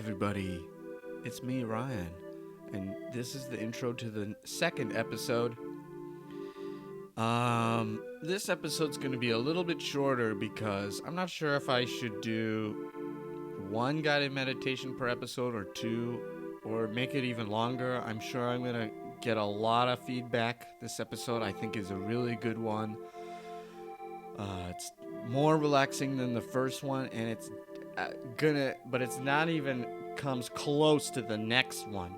everybody. It's me, Ryan, and this is the intro to the second episode. This episode's going to be a little bit shorter because I'm not sure if I should do one guided meditation per episode or two, or make it even longer. I'm sure I'm going to get a lot of feedback. This episode, I think, is a really good one. It's more relaxing than the first one, and it's but it's not even comes close to the next one,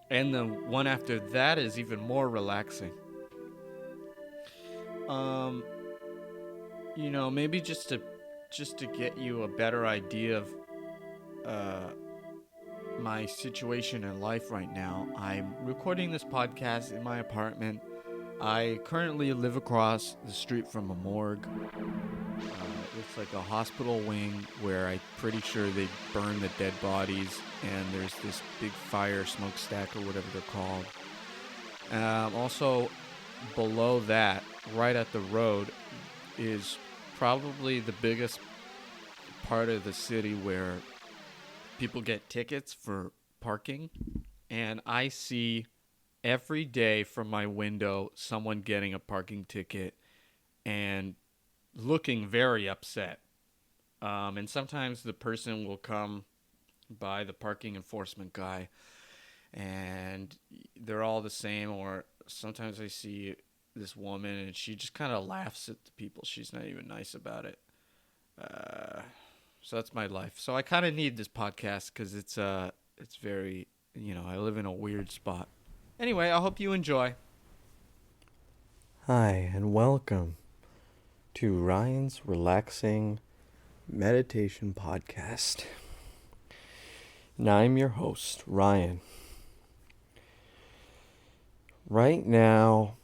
and the one after that is even more relaxing. Maybe just to get you a better idea of my situation in life right now. I'm recording this podcast in my apartment. I currently live across the street from a morgue. It's like a hospital wing where I'm pretty sure they burn the dead bodies, and there's this big fire smokestack or whatever they're called. Also, below that, right at the road, is probably the biggest part of the city where people get tickets for parking, and I see every day from my window someone getting a parking ticket and looking very upset. And sometimes the person will come by, the parking enforcement guy, and they're all the same. Or sometimes I see this woman and she just kind of laughs at the people. She's not even nice about it. So that's my life. So I kind of need this podcast because it's very, I live in a weird spot. Anyway, I hope you enjoy. Hi, and welcome to Ryan's Relaxing Meditation Podcast. And I'm your host, Ryan. Right now,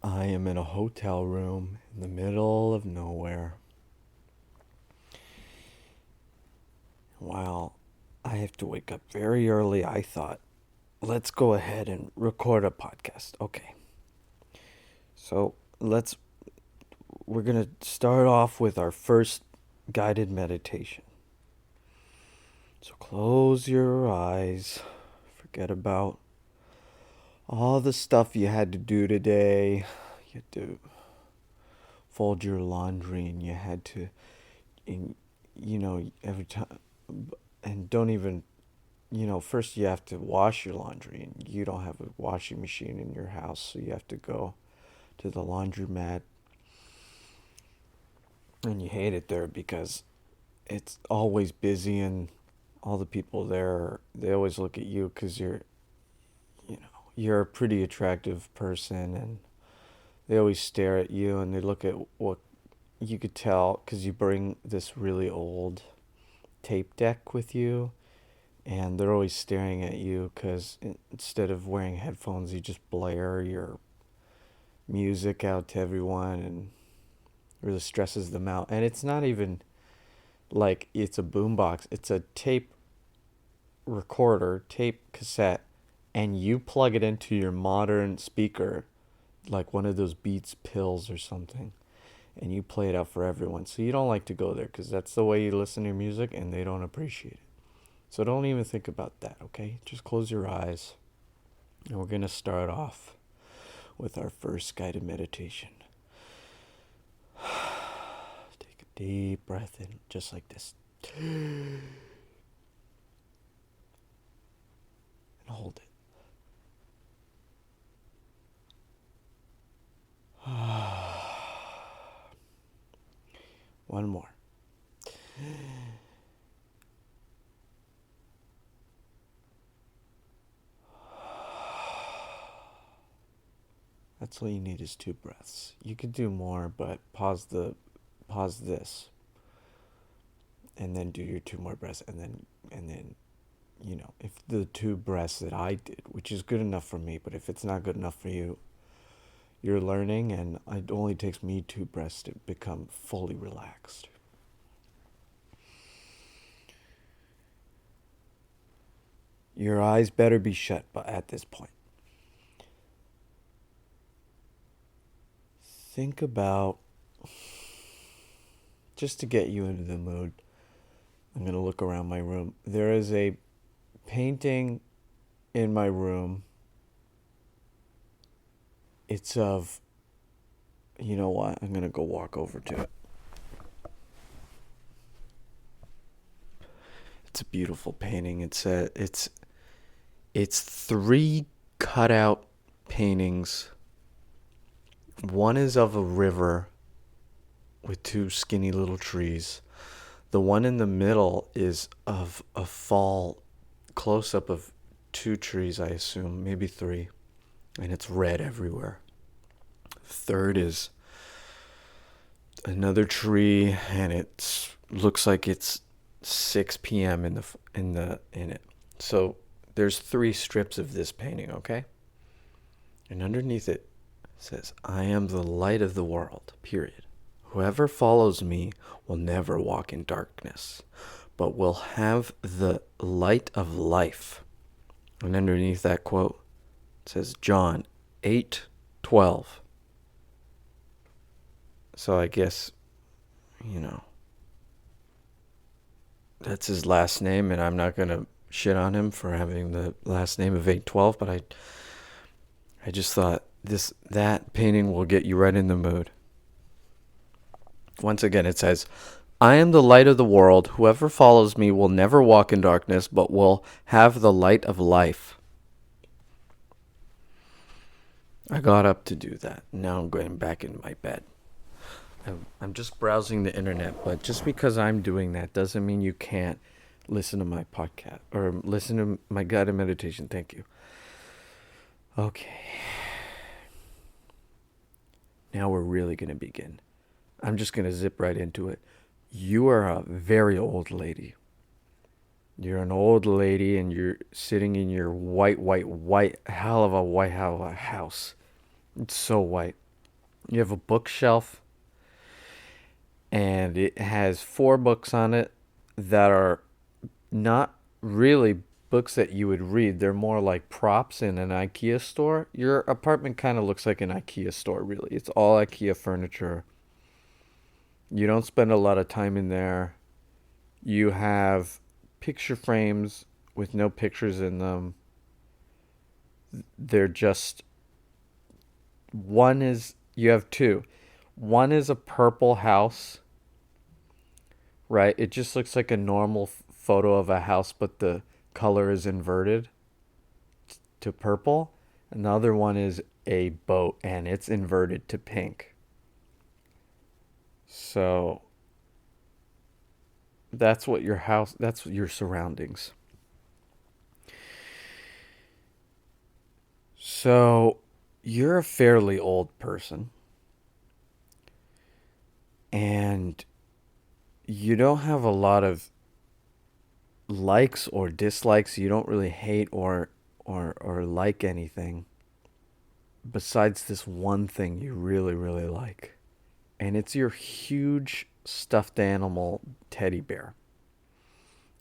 I am in a hotel room in the middle of nowhere. While I have to wake up very early, I thought, let's go ahead and record a podcast. Okay. So we're going to start off with our first guided meditation. So close your eyes. Forget about all the stuff you had to do today. You had to fold your laundry, and you had to, every time, and don't even, first you have to wash your laundry, and you don't have a washing machine in your house, so you have to go to the laundromat, and you hate it there because it's always busy, and all the people there, they always look at you because you're a pretty attractive person, and they always stare at you, and they look at what you could tell because you bring this really old tape deck with you, and they're always staring at you because instead of wearing headphones, you just blare your music out to everyone, and really stresses them out. And it's not even like it's a boombox, it's a tape recorder, tape cassette, and you plug it into your modern speaker, like one of those Beats pills or something, and you play it out for everyone. So you don't like to go there because that's the way you listen to your music, and they don't appreciate it. So don't even think about that, okay? Just close your eyes, and we're going to start off with our first guided meditation. Take a deep breath in, just like this. And hold it. One more. That's all you need is 2 breaths. You could do more, but pause this, and then do your 2 more breaths, and then if the 2 breaths that I did, which is good enough for me, but if it's not good enough for you, you're learning, and it only takes me 2 breaths to become fully relaxed. Your eyes better be shut at this point. Think about, just to get you into the mood, I'm going to look around my room. There is a painting in my room. It's of, you know what? I'm going to go walk over to it. It's a beautiful painting. It's three cutout paintings. One is of a river with two skinny little trees. The one in the middle is of a fall close up of two trees, I assume, maybe three, and it's red everywhere. Third is another tree, and it looks like it's 6 p.m. in it. So there's three strips of this painting, okay? And underneath it says, "I am the light of the world, period. Whoever follows me will never walk in darkness, but will have the light of life." And underneath that quote, it says John 8:12. So I guess, you know, that's his last name, and I'm not going to shit on him for having the last name of 8:12, but I just thought that painting will get you right in the mood. Once again, it says, "I am the light of the world. Whoever follows me will never walk in darkness, but will have the light of life." I got up to do that. Now I'm going back into my bed. I'm just browsing the internet, but just because I'm doing that doesn't mean you can't listen to my podcast or listen to my guided meditation. Thank you. Okay. Now we're really going to begin. I'm just going to zip right into it. You are a very old lady. You're an old lady and you're sitting in your white hell of a white house. It's so white. You have a bookshelf and it has 4 books on it that are not really books that you would read. They're more like props in an IKEA store. Your apartment kind of looks like an IKEA store, really. It's all IKEA furniture. You don't spend a lot of time in there. You have picture frames with no pictures in them. They're just, you have 2. One is a purple house, right? It just looks like a normal photo of a house, but the color is inverted to purple. Another one is a boat, and it's inverted to pink. So that's what that's your surroundings. So you're a fairly old person, and you don't have a lot of likes or dislikes. You don't really hate or like anything besides this one thing you really, really like. And it's your huge stuffed animal teddy bear.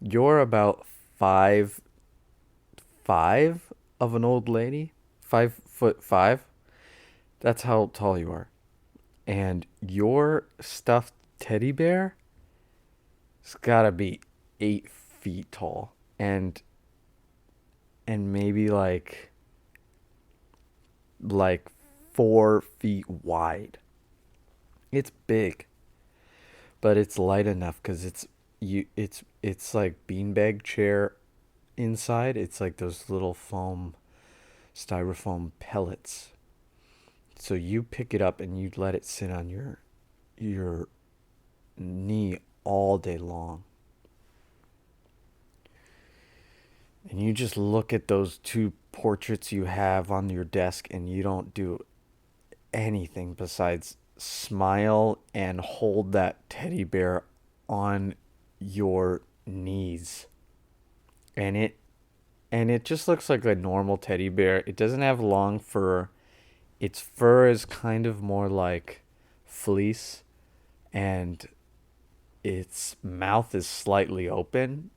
You're about 5'5" of an old lady. 5'5". That's how tall you are. And your stuffed teddy bear has gotta be 8 feet tall. And maybe like 4 feet wide. It's big, but it's light enough because it's like beanbag chair inside. It's like those little styrofoam pellets. So you pick it up and you let it sit on your knee all day long. And you just look at those 2 portraits you have on your desk and you don't do anything besides smile and hold that teddy bear on your knees. And it just looks like a normal teddy bear. It doesn't have long fur. Its fur is kind of more like fleece, and its mouth is slightly open.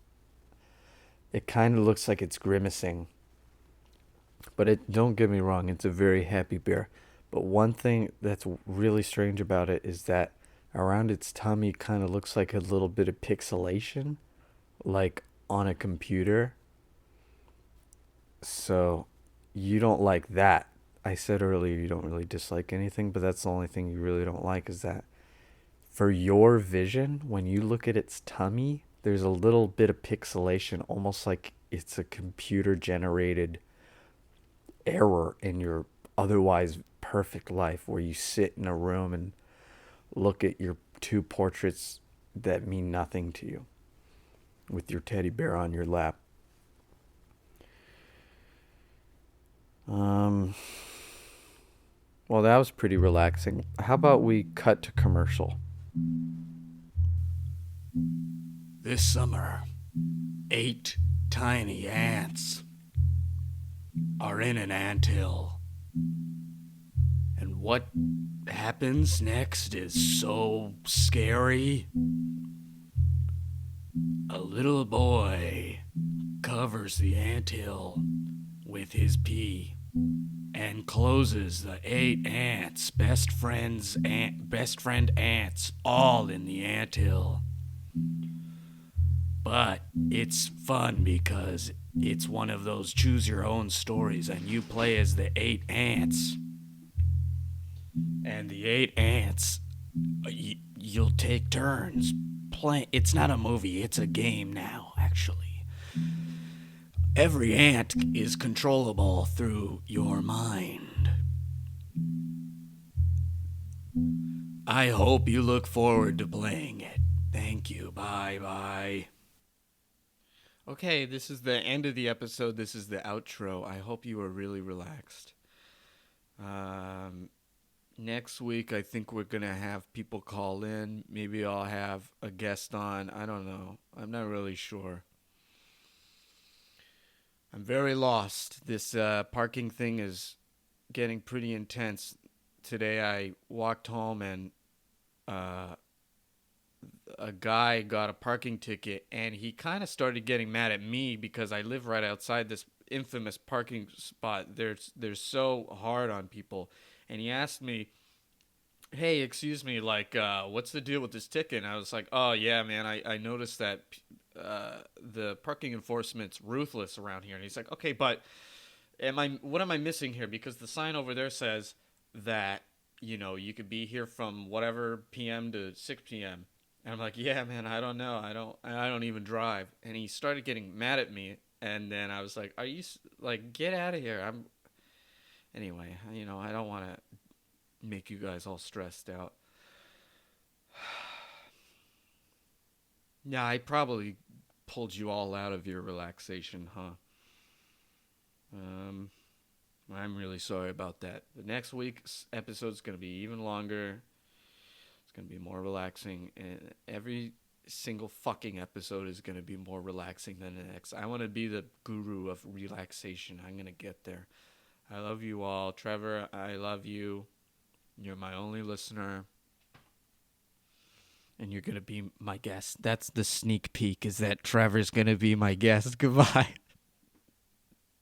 It kind of looks like it's grimacing. But don't get me wrong, it's a very happy bear. But one thing that's really strange about it is that around its tummy kind of looks like a little bit of pixelation, like on a computer. so you don't like that. I said earlier you don't really dislike anything, but that's the only thing you really don't like is that for your vision, when you look at its tummy, there's a little bit of pixelation, almost like it's a computer generated error in your otherwise perfect life where you sit in a room and look at your two portraits that mean nothing to you with your teddy bear on your lap. Well, that was pretty relaxing. How about we cut to commercial? This summer, 8 tiny ants are in an anthill. And what happens next is so scary. A little boy covers the anthill with his pee and closes the 8 ants, best friend ants, all in the anthill. But it's fun because it's one of those choose your own stories and you play as the 8 ants. And the 8 ants, you'll take turns playing. It's not a movie, it's a game now, actually. Every ant is controllable through your mind. I hope you look forward to playing it. Thank you. Bye. Okay, this is the end of the episode. This is the outro. I hope you are really relaxed. Next week, I think we're going to have people call in. Maybe I'll have a guest on. I don't know. I'm not really sure. I'm very lost. This parking thing is getting pretty intense. Today I walked home and a guy got a parking ticket and he kind of started getting mad at me because I live right outside this infamous parking spot. They're so hard on people. And he asked me, hey, excuse me, like, what's the deal with this ticket? And I was like, oh, yeah, man, I noticed that the parking enforcement's ruthless around here. And he's like, okay, but what am I missing here? Because the sign over there says that, you know, you could be here from whatever PM to 6 PM. And I'm like, yeah, man, I don't know. I don't even drive. And he started getting mad at me. And then I was like, are you, like, get out of here. Anyway, you know, I don't want to make you guys all stressed out. Yeah, I probably pulled you all out of your relaxation, huh? I'm really sorry about that. The next week's episode's going to be even longer. It's going to be more relaxing. And every single fucking episode is going to be more relaxing than the next. I want to be the guru of relaxation. I'm going to get there. I love you all. Trevor, I love you. You're my only listener. And you're going to be my guest. That's the sneak peek, is that Trevor's going to be my guest. Goodbye.